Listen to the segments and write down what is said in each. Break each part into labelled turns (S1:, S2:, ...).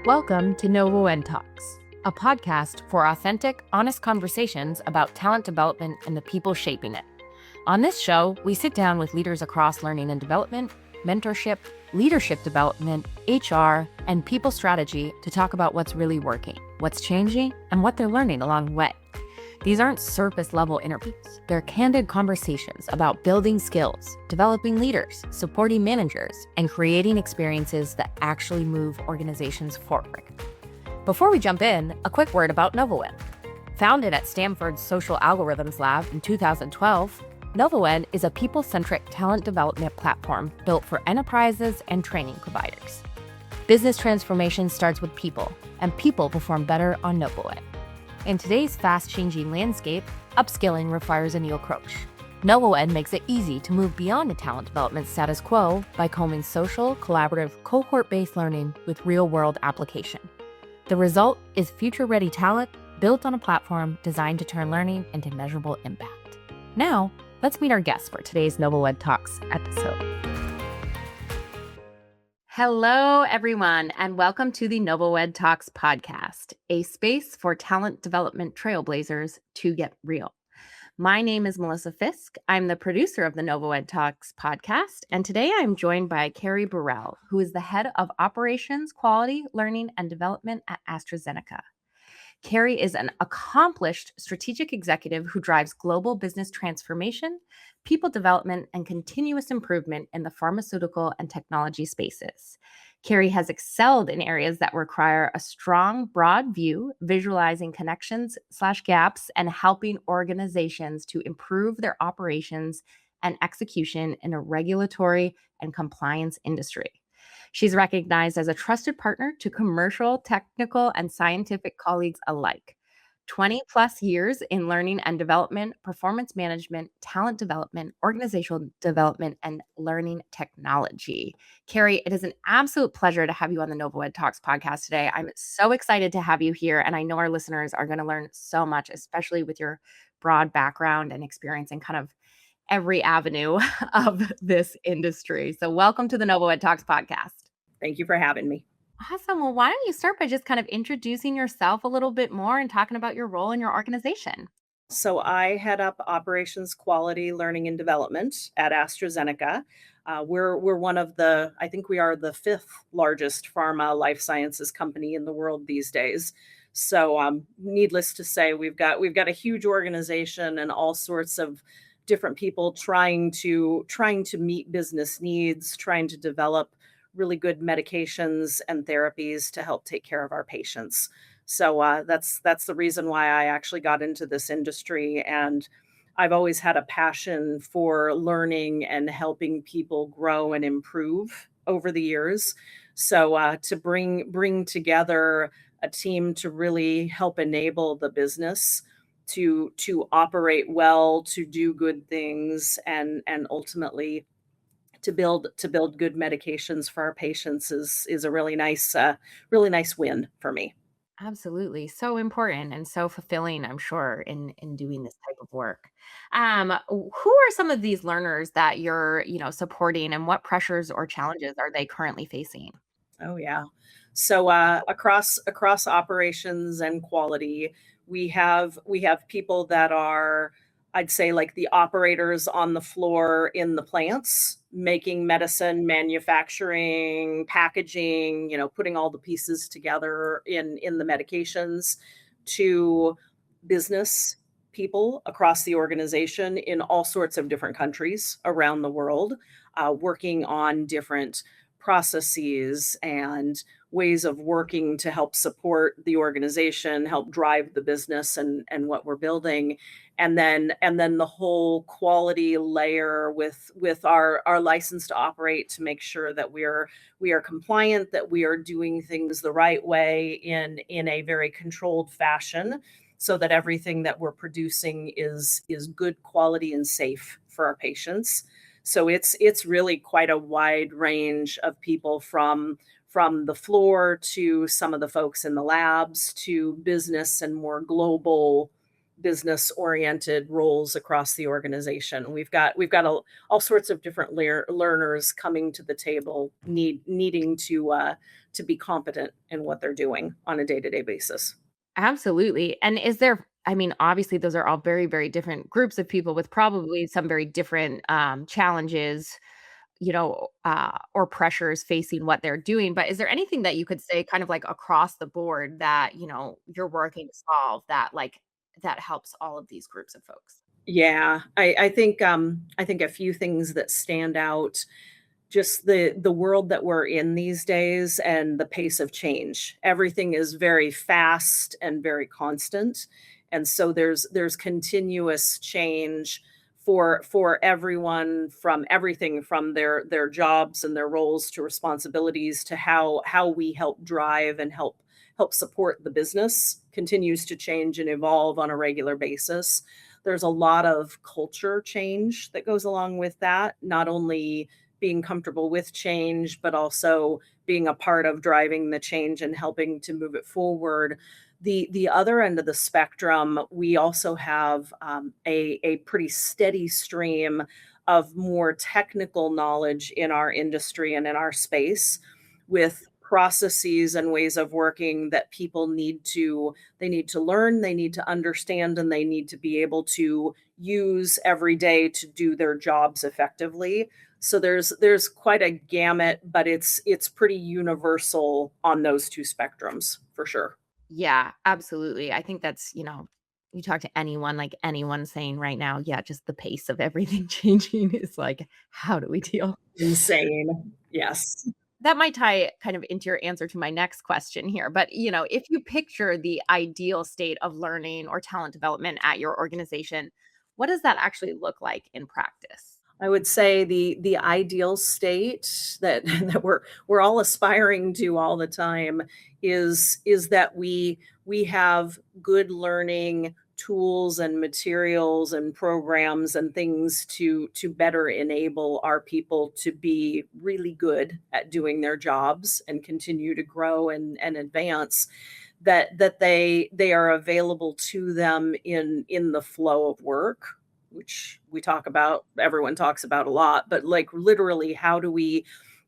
S1: Welcome to NovoEDTalks, a podcast for authentic, honest conversations about talent development and the people shaping it. On this show, we sit down with leaders across learning and development, mentorship, leadership development, HR, and people strategy to talk about what's really working, what's changing, and what they're learning along the way. These aren't surface-level interviews. They're candid conversations about building skills, developing leaders, supporting managers, and creating experiences that actually move organizations forward. Before we jump in, a quick word about NovoED. Founded at Stanford's Social Algorithms Lab in 2012, NovoED is a people-centric talent development platform built for enterprises and training providers. Business transformation starts with people, and people perform better on NovoED. In today's fast-changing landscape, upskilling requires a new approach. NovoED makes it easy to move beyond the talent development status quo by combing social, collaborative, cohort-based learning with real-world application. The result is future-ready talent built on a platform designed to turn learning into measurable impact. Now, let's meet our guests for today's NovoEDTalks episode. Hello, everyone, and welcome to the NovoEDTalks podcast, a space for talent development trailblazers to get real. My name is Melissa Fisk. I'm the producer of the NovoEDTalks podcast, and today I'm joined by Kari Borroel, who is the head of Operations, Quality, Learning, and Development at AstraZeneca. Kari is an accomplished strategic executive who drives global business transformation, people development, and continuous improvement in the pharmaceutical and technology spaces. Kari has excelled in areas that require a strong, broad view, visualizing connections/gaps, and helping organizations to improve their operations and execution in a regulatory and compliance industry. She's recognized as a trusted partner to commercial, technical, and scientific colleagues alike. 20 plus years in learning and development, performance management, talent development, organizational development, and learning technology. Kari, it is an absolute pleasure to have you on the NovoEDTalks podcast today. I'm so excited to have you here, and I know our listeners are going to learn so much, especially with your broad background and experience in kind of every avenue of this industry. So welcome to the NovoEDTalks podcast.
S2: Thank you for having me.
S1: Awesome. Well, why don't you start by just kind of introducing yourself a little bit more and talking about your role in your organization?
S2: So I head up operations, quality, learning, and development at AstraZeneca. We're one of I think we are the fifth largest pharma life sciences company in the world these days. So needless to say, we've got a huge organization and all sorts of different people trying to meet business needs, trying to develop really good medications and therapies to help take care of our patients. So that's the reason why I actually got into this industry. And I've always had a passion for learning and helping people grow and improve over the years. So to bring together a team to really help enable the business to operate well, to do good things, and ultimately to build good medications for our patients is a really nice win for me.
S1: Absolutely. So important and so fulfilling, I'm sure, in doing this type of work. Who are some of these learners that you're, supporting, and what pressures or challenges are they currently facing?
S2: Oh yeah. So across operations and quality, we have people that are, I'd say, like the operators on the floor in the plants, making medicine, manufacturing, packaging, putting all the pieces together in the medications, to business people across the organization in all sorts of different countries around the world, working on different processes and ways of working to help support the organization, help drive the business and what we're building. And then the whole quality layer with our license to operate, to make sure that we are compliant, that we are doing things the right way in a very controlled fashion, so that everything that we're producing is good quality and safe for our patients. So it's really quite a wide range of people, from the floor to some of the folks in the labs, to business and more global business oriented roles across the organization. We've got all sorts of different learners coming to the table, needing to be competent in what they're doing on a day-to-day basis.
S1: Absolutely. And is there I mean, obviously, those are all very, very different groups of people with probably some very different, challenges, or pressures facing what they're doing, but is there anything that you could say kind of like across the board that, you're working to solve that, like, that helps all of these groups of folks?
S2: Yeah, I think a few things that stand out, just the world that we're in these days and the pace of change. Everything is very fast and very constant, and so there's continuous change for everyone, from everything from their jobs and their roles to responsibilities to how we help drive and help support the business continues to change and evolve on a regular basis. There's a lot of culture change that goes along with that, not only being comfortable with change, but also being a part of driving the change and helping to move it forward. The other end of the spectrum, we also have a pretty steady stream of more technical knowledge in our industry and in our space, with processes and ways of working that people need to learn, they need to understand, and they need to be able to use every day to do their jobs effectively. So there's quite a gamut, but it's pretty universal on those two spectrums for sure.
S1: Yeah, absolutely. I think that's, you talk to anyone, like anyone saying right now, yeah, just the pace of everything changing is like, how do we deal?
S2: Insane. Yes.
S1: That might tie kind of into your answer to my next question here. But, if you picture the ideal state of learning or talent development at your organization, what does that actually look like in practice?
S2: I would say the ideal state that that we're all aspiring to all the time is that we have good learning tools and materials and programs and things to better enable our people to be really good at doing their jobs and continue to grow and advance, that they are available to them in the flow of work, which everyone talks about a lot, but like literally, how do we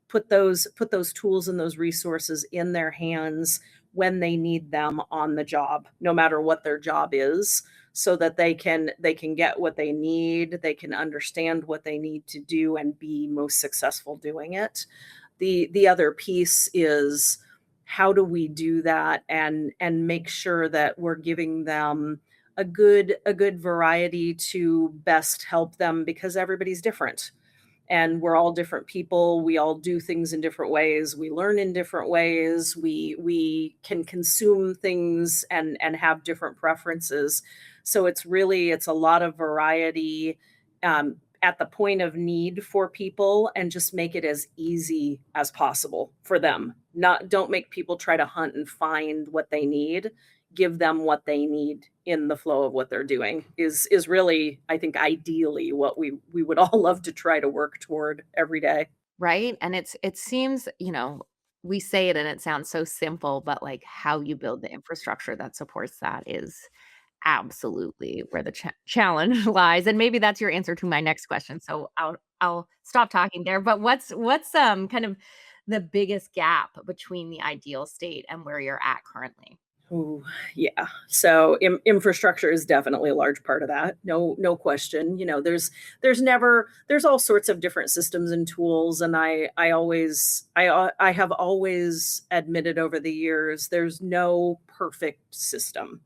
S2: put those tools and those resources in their hands when they need them on the job, no matter what their job is, so that they can get what they need, they can understand what they need to do and be most successful doing it. The other piece is, how do we do that and make sure that we're giving them a good variety to best help them, because everybody's different and we're all different people. We all do things in different ways. We learn in different ways. We can consume things and have different preferences. So it's a lot of variety, at the point of need for people, and just make it as easy as possible for them. Not Don't make people try to hunt and find what they need. Give them what they need in the flow of what they're doing is really, I think, ideally what we would all love to try to work toward every day.
S1: Right? And it seems, we say it and it sounds so simple, but like how you build the infrastructure that supports that is absolutely where the challenge lies. And maybe that's your answer to my next question. So I'll stop talking there. But what's kind of the biggest gap between the ideal state and where you're at currently?
S2: Oh, yeah. So infrastructure is definitely a large part of that. No question. There's all sorts of different systems and tools, and I have always admitted over the years there's no perfect system.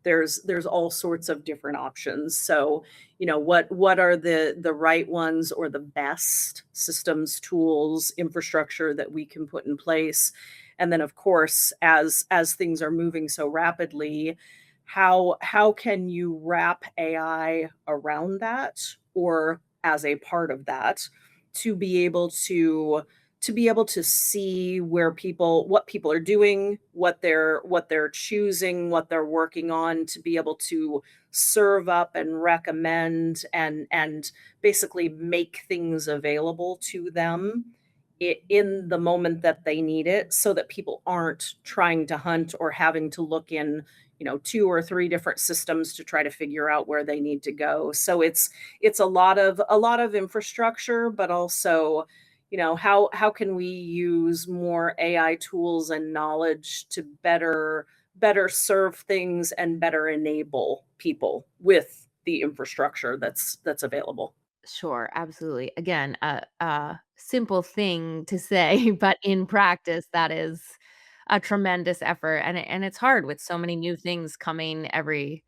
S2: There's all sorts of different options. So, what are the right ones or the best systems, tools, infrastructure that we can put in place? And then, of course, as things are moving so rapidly, how can you wrap AI around that, or as a part of that, to be able to see what people are doing, what they're choosing, what they're working on, to be able to serve up and recommend and basically make things available to them it in the moment that they need it, so that people aren't trying to hunt or having to look in, 2 or 3 different systems to try to figure out where they need to go. So it's a lot of infrastructure, but also, how can we use more AI tools and knowledge to better serve things and better enable people with the infrastructure that's available.
S1: Sure, absolutely. Again, a simple thing to say, but in practice, that is a tremendous effort, and it's hard with so many new things coming every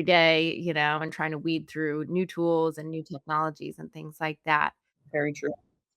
S1: day, and trying to weed through new tools and new technologies and things like that.
S2: Very true.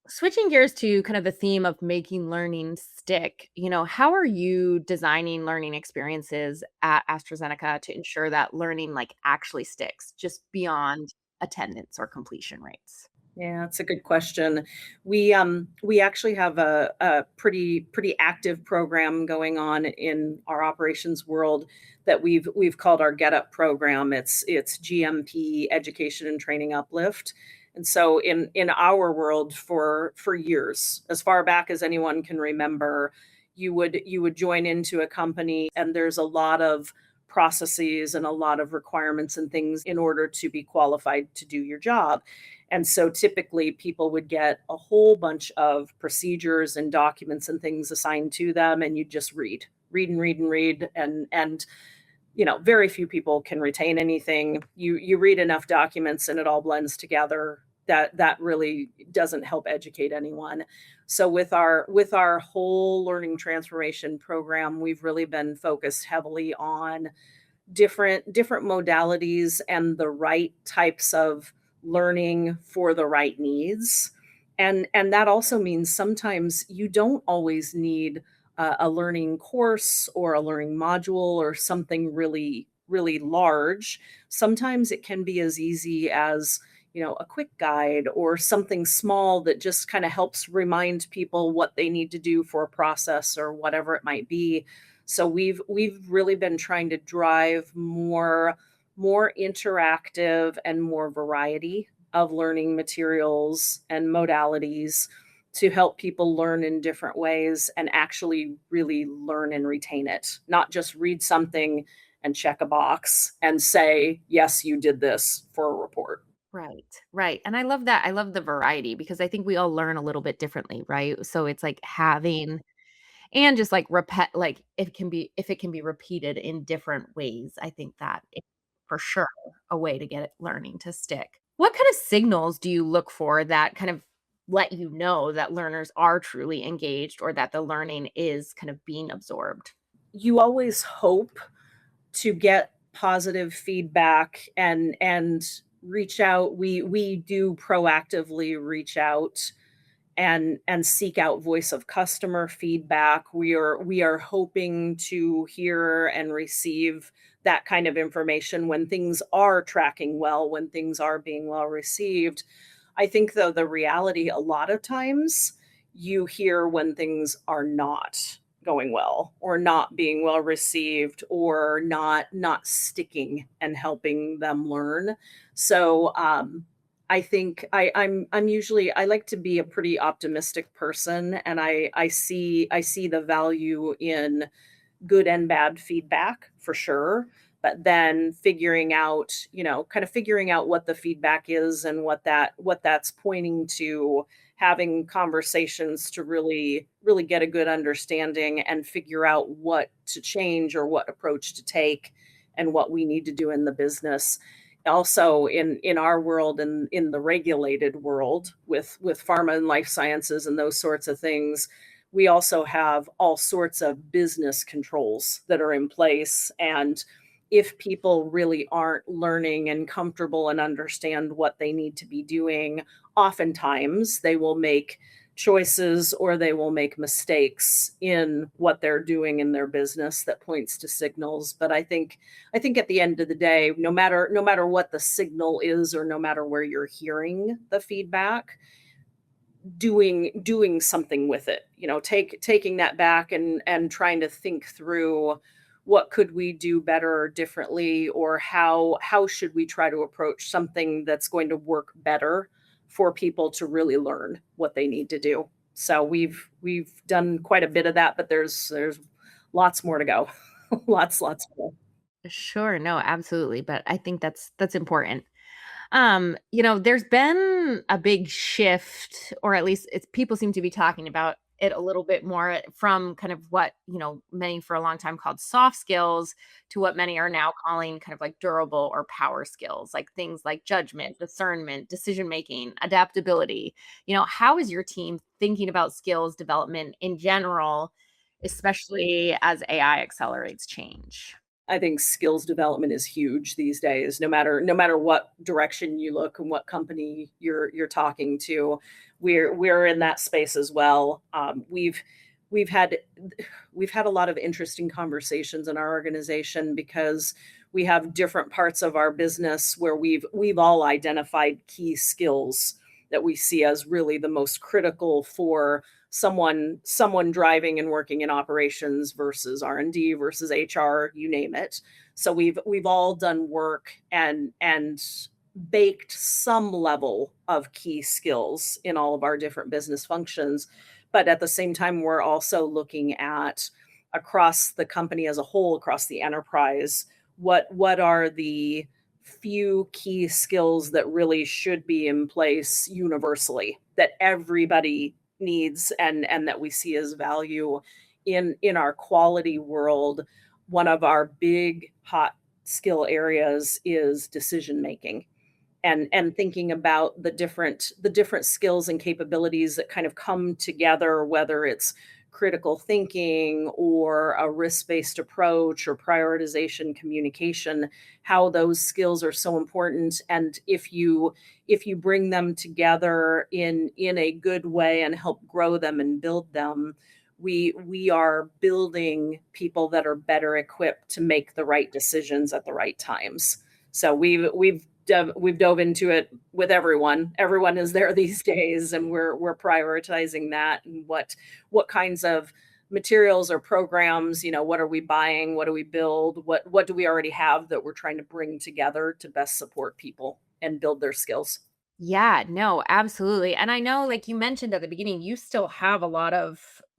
S1: Switching gears to kind of the theme of making learning stick, how are you designing learning experiences at AstraZeneca to ensure that learning like actually sticks just beyond attendance or completion rates?
S2: Yeah, that's a good question. We actually have a pretty active program going on in our operations world that we've called our Get Up program. It's GMP education and training uplift. And so in our world for years, as far back as anyone can remember, you would join into a company and there's a lot of processes and a lot of requirements and things in order to be qualified to do your job. And so typically people would get a whole bunch of procedures and documents and things assigned to them, and you just read and read and read. And very few people can retain anything. You read enough documents and it all blends together. That really doesn't help educate anyone. So with our whole learning transformation program, we've really been focused heavily on different modalities and the right types of learning for the right needs. And that also means sometimes you don't always need a learning course or a learning module or something really large. Sometimes it can be as easy as a quick guide or something small that just kind of helps remind people what they need to do for a process or whatever it might be. So we've really been trying to drive more interactive and more variety of learning materials and modalities to help people learn in different ways and actually really learn and retain it, not just read something and check a box and say, yes, you did this for a report.
S1: Right, right. And I love that. I love the variety because I think we all learn a little bit differently, right? So it's like having and just like repeat like if it can be repeated in different ways, I think that is for sure a way to get it learning to stick. What kind of signals do you look for that kind of let you know that learners are truly engaged or that the learning is kind of being absorbed?
S2: You always hope to get positive feedback and reach out. We do proactively reach out and seek out voice of customer feedback. We are hoping to hear and receive that kind of information when things are tracking well, when things are being well received. I think though the reality a lot of times you hear when things are not going well or not being well received or not sticking and helping them learn. So I think I'm usually I like to be a pretty optimistic person, and I see the value in good and bad feedback for sure, but then figuring out, kind of figuring out what the feedback is and what that's pointing to, having conversations to really get a good understanding and figure out what to change or what approach to take and what we need to do in the business. Also in our world and in the regulated world with pharma and life sciences and those sorts of things, we also have all sorts of business controls that are in place. And if people really aren't learning and comfortable and understand what they need to be doing, oftentimes they will make choices or they will make mistakes in what they're doing in their business that points to signals. But I think at the end of the day, no matter what the signal is or no matter where you're hearing the feedback, doing something with it, taking that back and trying to think through what could we do better or differently, or how should we try to approach something that's going to work better for people to really learn what they need to do. So we've done quite a bit of that, but there's lots more to go. Lots more.
S1: Sure, no, absolutely, but I think that's important. There's been a big shift, or at least it's people seem to be talking about it a little bit more from kind of what, many for a long time called soft skills to what many are now calling kind of like durable or power skills, like things like judgment, discernment, decision making, adaptability. How is your team thinking about skills development in general, especially as AI accelerates change?
S2: I think skills development is huge these days, no matter what direction you look and what company you're talking to. We're in that space as well. We've had we've had a lot of interesting conversations in our organization because we have different parts of our business where we've all identified key skills that we see as really the most critical for someone driving and working in operations versus R&D versus HR, you name it. So we've all done work and baked some level of key skills in all of our different business functions. But at the same time, we're also looking at across the company as a whole, across the enterprise, what are the few key skills that really should be in place universally that everybody needs and that we see as value in our quality world. One of our big hot skill areas is decision making and thinking about the different skills and capabilities that kind of come together, whether it's critical thinking or a risk-based approach or prioritization communication, how those skills are so important. And if you bring them together in a good way and help grow them and build them, we are building people that are better equipped to make the right decisions at the right times. So we've dove into it with everyone. Everyone is there these days, and we're prioritizing that and what kinds of materials or programs, what are we buying, what do we build, what do we already have that we're trying to bring together to best support people and build their skills.
S1: Yeah, no, absolutely. And I know, like you mentioned at the beginning, you still have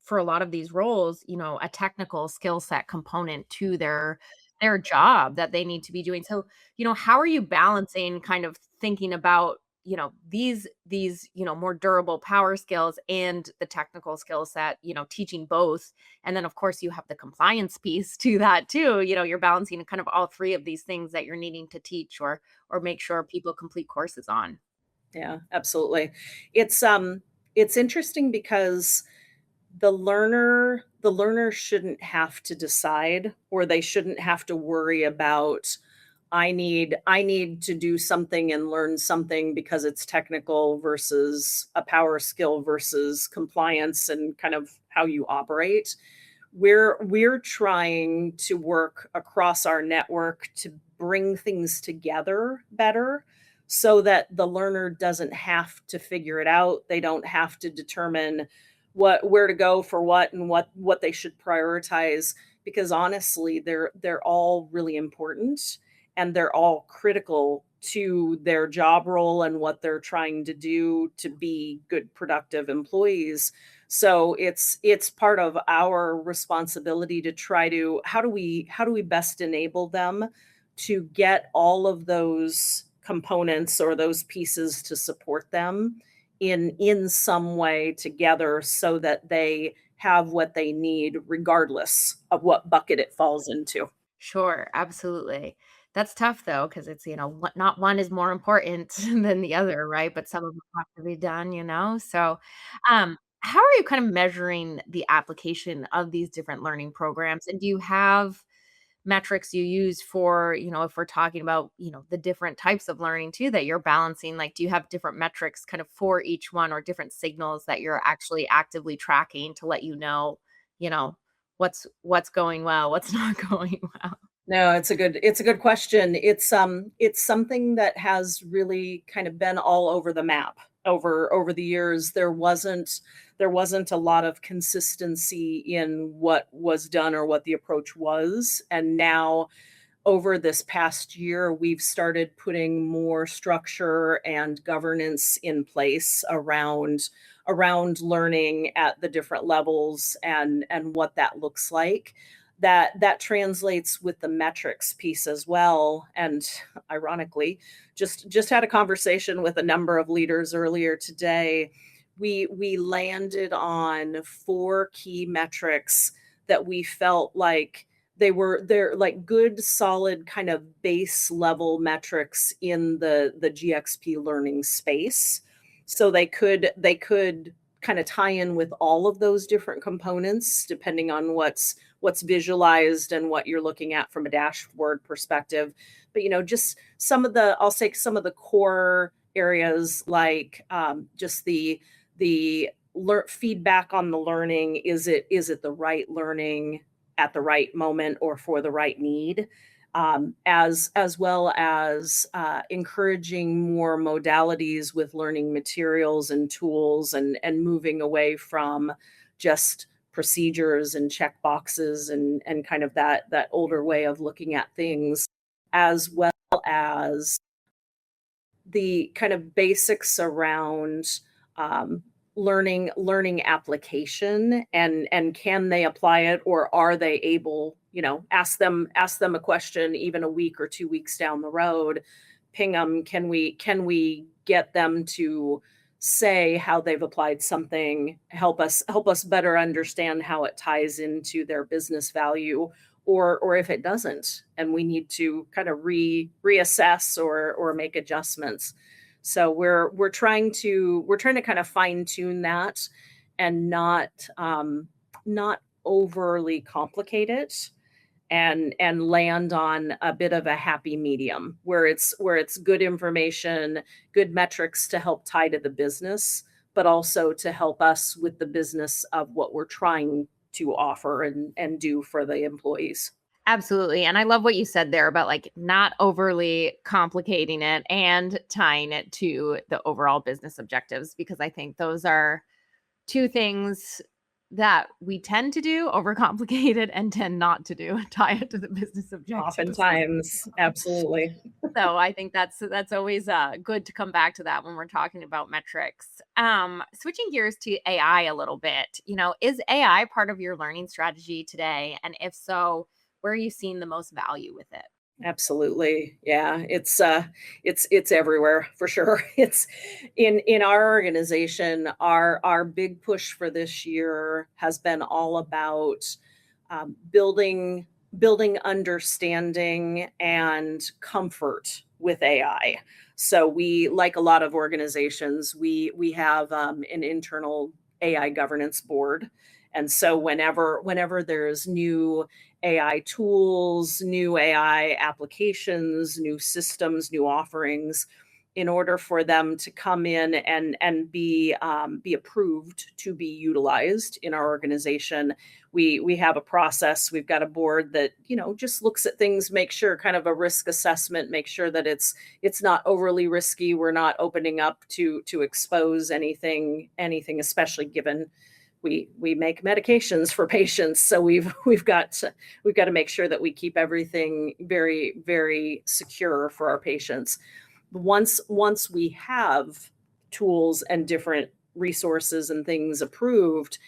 S1: for a lot of these roles, a technical skill set component to their job that they need to be doing. So, how are you balancing kind of thinking about, these, more durable power skills and the technical skill set, teaching both. And then of course you have the compliance piece to that too. You're balancing kind of all three of these things that you're needing to teach or make sure people complete courses on.
S2: Yeah, absolutely. It's interesting because the learner shouldn't have to decide, or they shouldn't have to worry about I need to do something and learn something because it's technical versus a power skill versus compliance and kind of how you operate. We're trying to work across our network to bring things together better so that the learner doesn't have to figure it out. They don't have to determine where to go for what and what they should prioritize, because honestly they're all really important and they're all critical to their job role and what they're trying to do to be good productive employees. So it's part of our responsibility to try to how do we best enable them to get all of those components or those pieces to support them in some way together so that they have what they need regardless of what bucket it falls into.
S1: Sure, absolutely. That's tough though, because it's, not one is more important than the other, right? But some of them have to be done. So, how are you kind of measuring the application of these different learning programs? And do you have metrics you use for, if we're talking about, the different types of learning too that you're balancing? Like, do you have different metrics kind of for each one or different signals that you're actually actively tracking to let you know, what's going well, what's not going well?
S2: No, it's a good question. It's something that has really kind of been all over the map over the years. There wasn't a lot of consistency in what was done or what the approach was. And now over this past year, we've started putting more structure and governance in place around learning at the different levels and what that looks like. That translates with the metrics piece as well. And ironically, just had a conversation with a number of leaders earlier today. We landed on 4 key metrics that we felt like they're like good, solid kind of base level metrics in the GXP learning space. So they could kind of tie in with all of those different components depending on what's visualized and what you're looking at from a dashboard perspective. But just I'll say some of the core areas, like just the feedback on the learning. Is it the right learning at the right moment or for the right need? As well as encouraging more modalities with learning materials and tools, and moving away from just procedures and check boxes and kind of that older way of looking at things, as well as the kind of basics around um, learning application, and can they apply it, or are they able, ask them a question even a week or 2 weeks down the road, ping them, can we get them to say how they've applied something, help us better understand how it ties into their business value, or if it doesn't, and we need to kind of reassess or make adjustments. So we're trying to kind of fine tune that, and not overly complicate it, and land on a bit of a happy medium where it's good information, good metrics to help tie to the business, but also to help us with the business of what we're trying to offer and do for the employees.
S1: Absolutely. And I love what you said there about like not overly complicating it and tying it to the overall business objectives, because I think those are two things that we tend to do, overcomplicate it, and tend not to do, tie it to the business objectives.
S2: Oftentimes, absolutely.
S1: So I think that's always good to come back to that when we're talking about metrics. Switching gears to AI a little bit, is AI part of your learning strategy today? And if so, where are you seeing the most value with it?
S2: Absolutely. Yeah, it's everywhere for sure. It's in our organization, our big push for this year has been all about building understanding and comfort with AI. So we, like a lot of organizations, we have an internal AI governance board. And so whenever there's new AI tools, new AI applications, new systems, new offerings, in order for them to come in and be approved to be utilized in our organization, we have a process. We've got a board that just looks at things, make sure, kind of a risk assessment, make sure that it's not overly risky. We're not opening up to expose anything, especially given we make medications for patients. So we've got to make sure that we keep everything very, very secure for our patients. Once we have tools and different resources and things approved,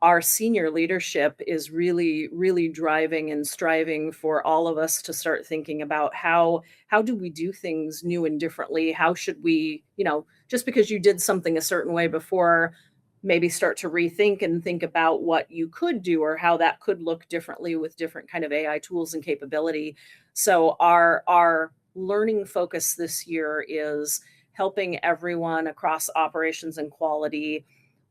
S2: our senior leadership is really, really driving and striving for all of us to start thinking about how do we do things new and differently? How should we, just because you did something a certain way before, maybe start to rethink and think about what you could do, or how that could look differently with different kind of AI tools and capability. So our learning focus this year is helping everyone across operations and quality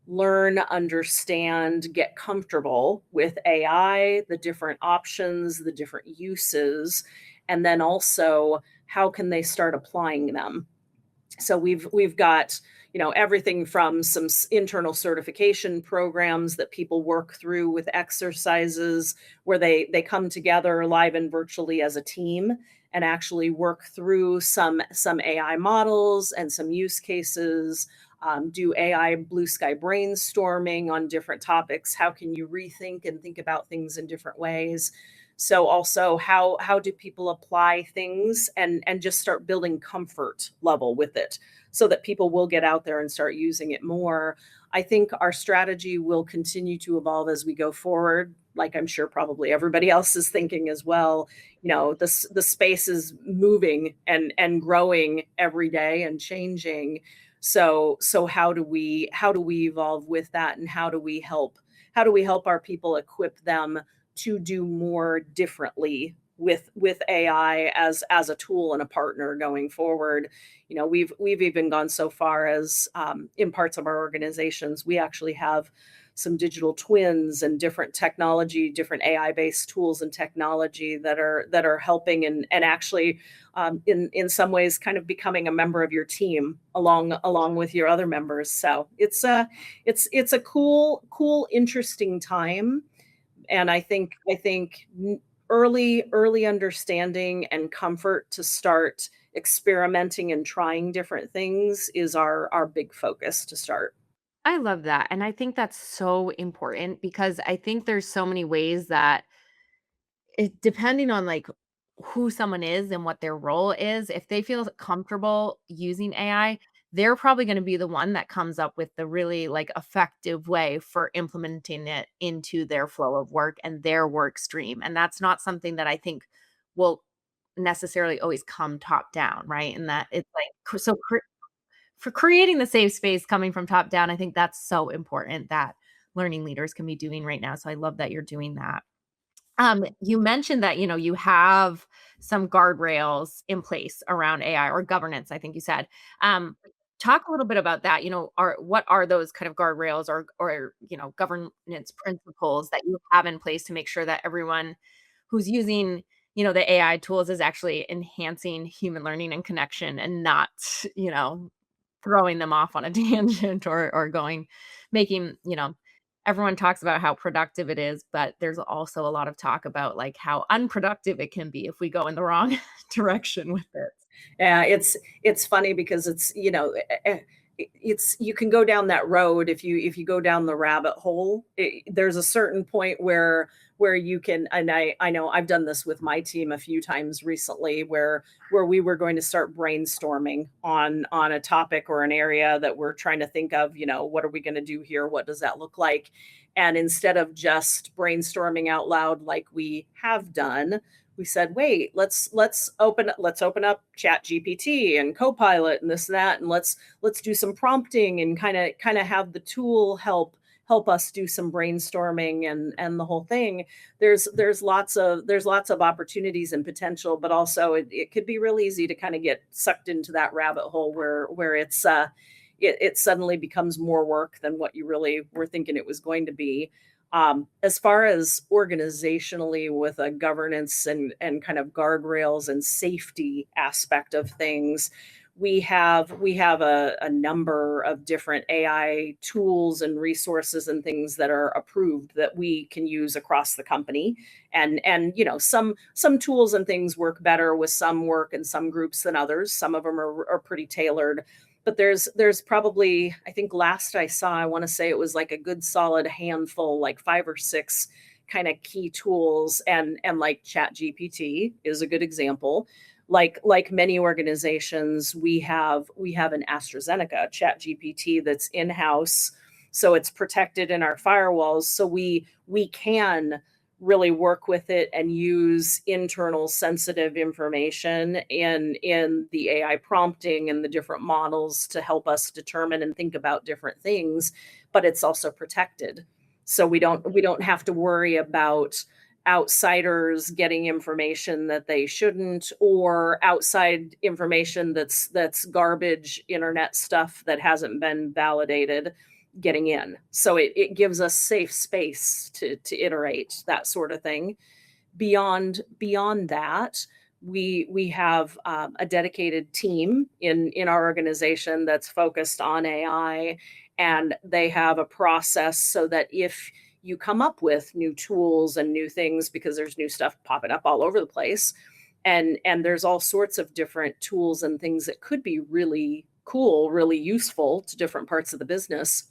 S2: learn, understand, get comfortable with AI, the different options, the different uses, and then also how can they start applying them. So we've got everything from some internal certification programs that people work through with exercises where they come together live and virtually as a team and actually work through some AI models and some use cases, do AI blue sky brainstorming on different topics. How can you rethink and think about things in different ways? So also how do people apply things and just start building comfort level with it so that people will get out there and start using it more. I think our strategy will continue to evolve as we go forward, like I'm sure probably everybody else is thinking as well. The space is moving and growing every day and changing. So how do we evolve with that, and how do we help our people, equip them to do more differently with AI as a tool and a partner going forward. We've even gone so far as, in parts of our organizations, we actually have some digital twins and different AI based tools and technology that are helping and actually, in some ways, kind of becoming a member of your team along with your other members. So it's a cool, interesting time. And I think early understanding and comfort to start experimenting and trying different things is our big focus to start.
S1: I love that. And I think that's so important because I think there's so many ways that depending on like who someone is and what their role is, if they feel comfortable using AI, they're probably going to be the one that comes up with the really like effective way for implementing it into their flow of work and their work stream. And that's not something that I think will necessarily always come top down, right? And that it's like for creating the safe space coming from top down, I think that's so important that learning leaders can be doing right now. So I love that you're doing that. You mentioned that, you have some guardrails in place around AI or governance, I think you said. Um, Talk a little bit about that. What are those kind of guardrails or governance principles that you have in place to make sure that everyone who's using, the AI tools is actually enhancing human learning and connection and not, you know, throwing them off on a tangent or making, everyone talks about how productive it is, but there's also a lot of talk about like how unproductive it can be if we go in the wrong direction with it.
S2: Yeah, it's funny because it's you can go down that road if you go down the rabbit hole. There's a certain point where you can, and I know I've done this with my team a few times recently, where we were going to start brainstorming on a topic or an area that we're trying to think of. What are we going to do here? What does that look like? And instead of just brainstorming out loud like we have done, we said, wait, let's open up Chat GPT and Copilot and this and that, and let's do some prompting and kind of have the tool help us do some brainstorming and the whole thing. There's lots of opportunities and potential, but also it could be real easy to kind of get sucked into that rabbit hole where it suddenly becomes more work than what you really were thinking it was going to be. As far as organizationally, with a governance and kind of guardrails and safety aspect of things, we have a number of different AI tools and resources and things that are approved that we can use across the company. And some tools and things work better with some work and some groups than others. Some of them are pretty tailored, but there's probably, I think last I saw, I want to say it was like a good solid handful, like five or six kind of key tools, and like Chat GPT is a good example. Like many organizations, we have an AstraZeneca Chat GPT that's in-house, so it's protected in our firewalls, so we can really work with it and use internal sensitive information in the AI prompting and the different models to help us determine and think about different things, but it's also protected. So we don't have to worry about outsiders getting information that they shouldn't, or outside information that's garbage internet stuff that hasn't been validated getting in. So it gives us safe space to iterate that sort of thing. Beyond that, we have a dedicated team in our organization that's focused on AI, and they have a process so that if you come up with new tools and new things, because there's new stuff popping up all over the place, and there's all sorts of different tools and things that could be really cool, really useful to different parts of the business.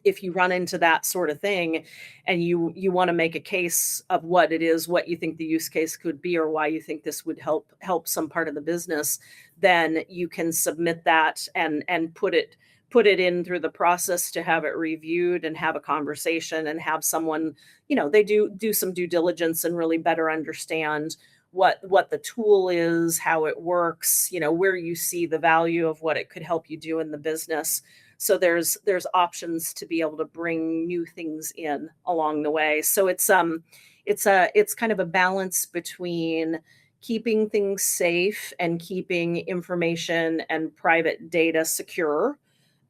S2: if you run into that sort of thing and you want to make a case of what it is, what you think the use case could be, or why you think this would help some part of the business, then you can submit that and put it in through the process to have it reviewed and have a conversation and have someone, they do some due diligence and really better understand what the tool is, how it works, where you see the value of what it could help you do in the business. So there's options to be able to bring new things in along the way. So it's kind of a balance between keeping things safe and keeping information and private data secure,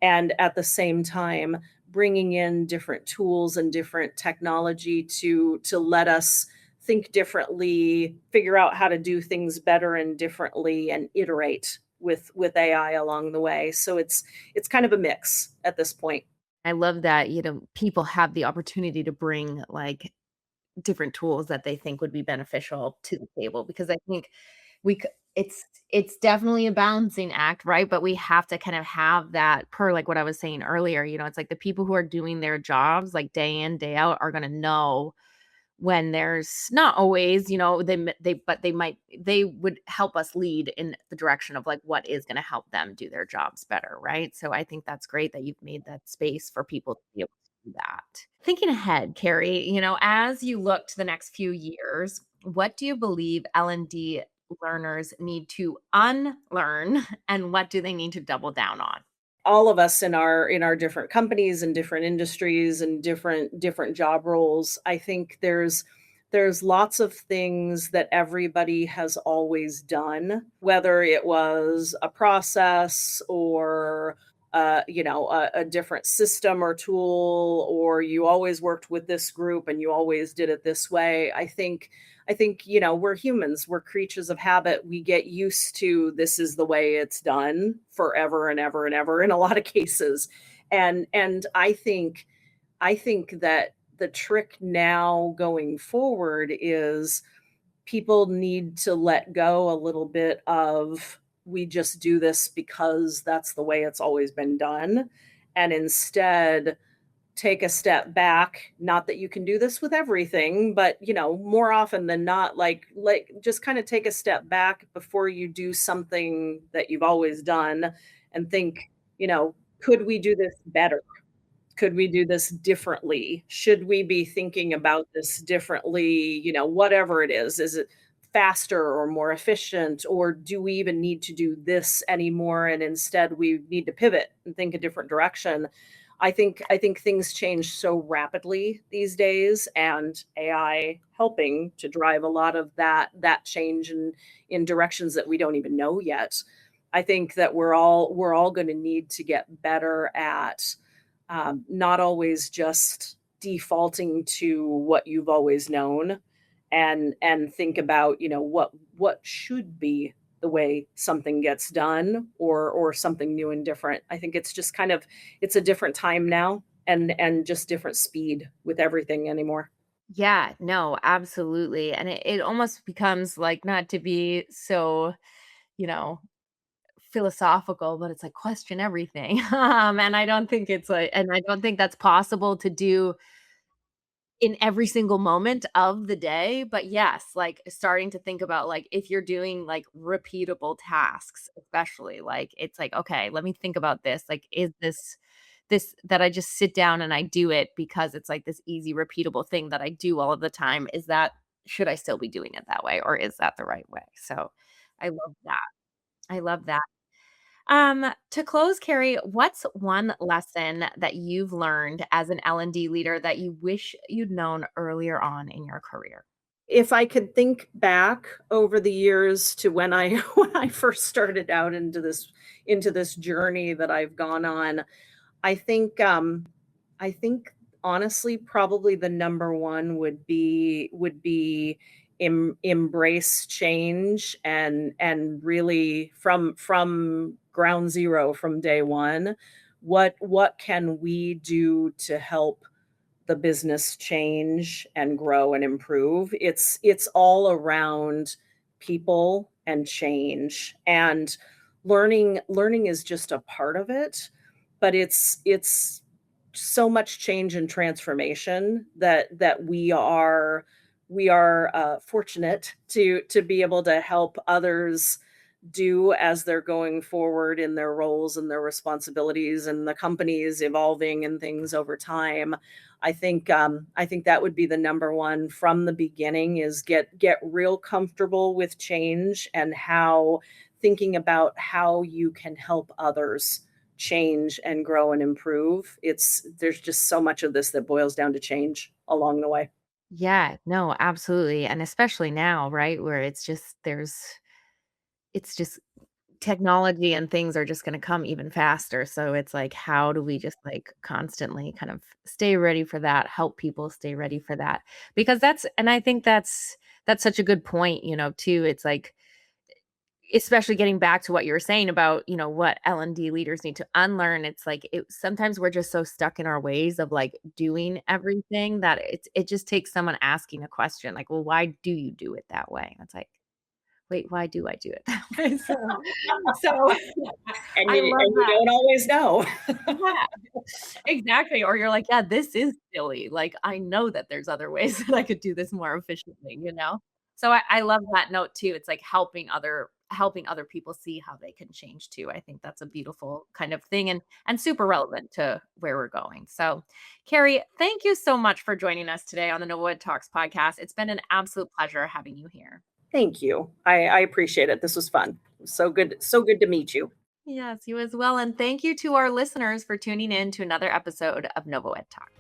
S2: and at the same time bringing in different tools and different technology to let us think differently, figure out how to do things better and differently, and iterate with AI along the way. So it's kind of a mix at this point.
S1: I love that, people have the opportunity to bring, like, different tools that they think would be beneficial to the table, because I think we c it's definitely a balancing act, right? But we have to kind of have that, per, like, what I was saying earlier, it's like the people who are doing their jobs, like, day in, day out, are gonna know when there's not always, they would help us lead in the direction of, like, what is gonna help them do their jobs better, right? So I think that's great that you've made that space for people to be able to do that. Thinking ahead, Carrie, as you look to the next few years, what do you believe L&D learners need to unlearn, and what do they need to double down on?
S2: All of us in our different companies and different industries and different job roles, I think there's lots of things that everybody has always done, whether it was a process or a different system or tool, or you always worked with this group and you always did it this way. I think we're humans, we're creatures of habit. We get used to this is the way it's done forever and ever and ever in a lot of cases. And I think that the trick now going forward is people need to let go a little bit of, we just do this because that's the way it's always been done, and instead take a step back. Not that you can do this with everything, but more often than not, like just kind of take a step back before you do something that you've always done, and think, you know could we do this better? Could we do this differently? Should we be thinking about this differently? Whatever it is it faster or more efficient? Or do we even need to do this anymore? And instead we need to pivot and think a different direction. I think things change so rapidly these days, and AI helping to drive a lot of that change in directions that we don't even know yet. I think that we're all going to need to get better at not always just defaulting to what you've always known, and think about what should be the way something gets done, or something new and different. I think it's just kind of, it's a different time now, and just different speed with everything anymore.
S1: Yeah, no, absolutely. And it almost becomes like, not to be so, you know, philosophical, but it's like, question everything. And I don't think and I don't think that's possible to do in every single moment of the day. But yes, like, starting to think about, like, if you're doing, like, repeatable tasks, especially, like, it's like, okay, let me think about this. Like, is this that I just sit down and I do it because it's like this easy repeatable thing that I do all of the time? Is that, should I still be doing it that way, or is that the right way? So I love that. I love that. To close, Carrie, what's one lesson that you've learned as an L&D leader that you wish you'd known earlier on in your career?
S2: If I could think back over the years to when I when I first started out into this journey that I've gone on, I think, honestly, probably the number one would be embrace change, and really from ground zero, from day one, what can we do to help the business change and grow and improve? It's all around people and change, and learning is just a part of it, but it's so much change and transformation that we are fortunate to be able to help others do as they're going forward in their roles and their responsibilities, and the companies evolving and things over time. I think that would be the number one from the beginning, is get real comfortable with change, and how thinking about how you can help others change and grow and improve. There's just so much of this that boils down to change along the way.
S1: Yeah, no, absolutely. And especially now, right? Where it's just technology and things are just going to come even faster. So it's like, how do we just like constantly kind of stay ready for that, help people stay ready for that? Because and I think that's such a good point, too. It's like, especially getting back to what you were saying about, what L&D leaders need to unlearn. It's like sometimes we're just so stuck in our ways of like doing everything that it just takes someone asking a question like, well, why do you do it that way? And it's like, wait, why do I do it that way? So
S2: And
S1: I love
S2: you
S1: that.
S2: don't always know.
S1: Yeah, exactly. Or you're like, yeah, this is silly. Like, I know that there's other ways that I could do this more efficiently. So I love that note too. It's like helping other people see how they can change too. I think that's a beautiful kind of thing, and super relevant to where we're going. So, Kari, thank you so much for joining us today on the NovoEd Talks podcast. It's been an absolute pleasure having you here.
S2: Thank you. I appreciate it. This was fun. So good to meet you.
S1: Yes, you as well. And thank you to our listeners for tuning in to another episode of NovoEd Talks.